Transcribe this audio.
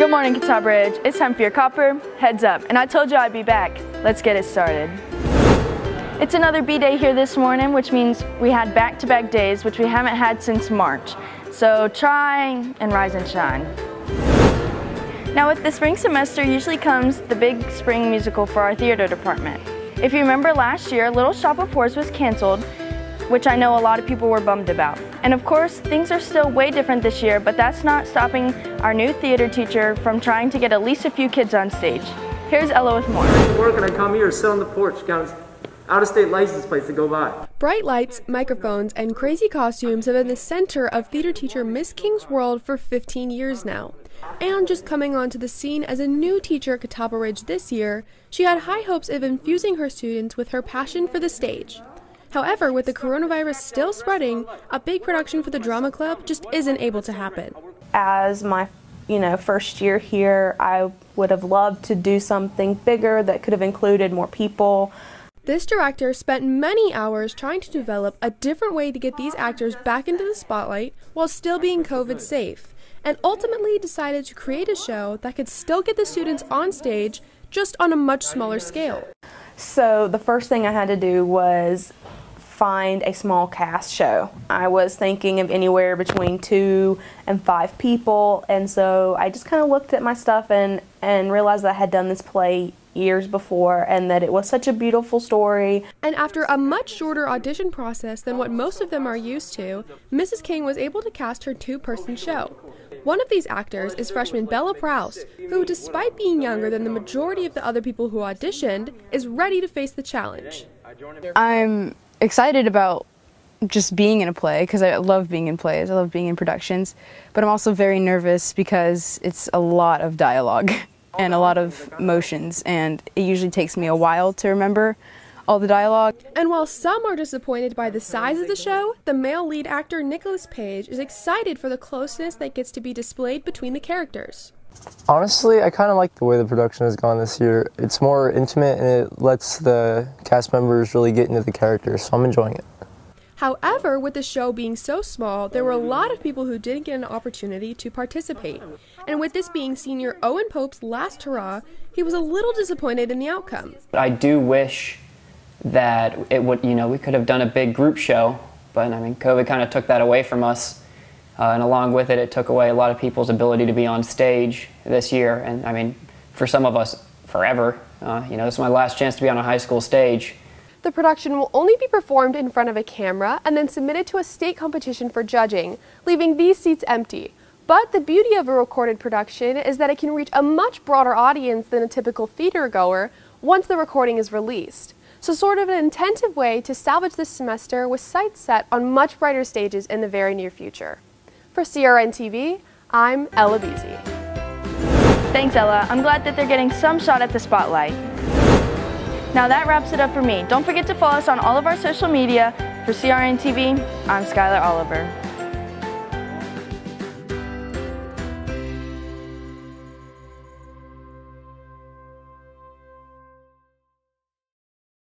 Good morning, Catawba Ridge. It's time for your copper heads up, and I told you I'd be back. Let's get it started. It's another B day here this morning, which means we had back-to-back days, which we haven't had since March. So try and rise and shine. Now with the spring semester usually comes the big spring musical for our theater department. If you remember last year, Little Shop of Horrors was canceled, which I know a lot of people were bummed about. And of course, things are still way different this year, but that's not stopping our new theater teacher from trying to get at least a few kids on stage. Here's Ella with more. Work and I come here, sit on the porch, count out-of-state license plates to go by. Bright lights, microphones, and crazy costumes have been the center of theater teacher Miss King's world for 15 years now. And just coming onto the scene as a new teacher at Catawba Ridge this year, she had high hopes of infusing her students with her passion for the stage. However, with the coronavirus still spreading, a big production for the drama club just isn't able to happen. As my first year here, I would have loved to do something bigger that could have included more people. This director spent many hours trying to develop a different way to get these actors back into the spotlight while still being COVID safe, and ultimately decided to create a show that could still get the students on stage, just on a much smaller scale. So the first thing I had to do was find a small cast show. I was thinking of anywhere between 2 and 5 people, and so I just kind of looked at my stuff and realized that I had done this play years before and that it was such a beautiful story. And after a much shorter audition process than what most of them are used to, Mrs. King was able to cast her 2-person show. One of these actors is freshman Bella Prowse, who, despite being younger than the majority of the other people who auditioned, is ready to face the challenge. I'm excited about just being in a play because I love being in plays, I love being in productions, but I'm also very nervous because it's a lot of dialogue and a lot of emotions, and it usually takes me a while to remember all the dialogue. And while some are disappointed by the size of the show, the male lead actor Nicholas Page is excited for the closeness that gets to be displayed between the characters. Honestly, I kind of like the way the production has gone this year. It's more intimate and it lets the cast members really get into the characters, so I'm enjoying it. However, with the show being so small, there were a lot of people who didn't get an opportunity to participate. And with this being senior Owen Pope's last hurrah, he was a little disappointed in the outcome. I do wish that it would, we could have done a big group show, but I mean, COVID kind of took that away from us. And along with it, it took away a lot of people's ability to be on stage this year. And I mean, for some of us, forever. This is my last chance to be on a high school stage. The production will only be performed in front of a camera and then submitted to a state competition for judging, leaving these seats empty. But the beauty of a recorded production is that it can reach a much broader audience than a typical theater goer once the recording is released. So sort of an intensive way to salvage this semester with sights set on much brighter stages in the very near future. For CRN-TV, I'm Ella Beasy. Thanks, Ella. I'm glad that they're getting some shot at the spotlight. Now that wraps it up for me. Don't forget to follow us on all of our social media. For CRN-TV, I'm Skylar Oliver.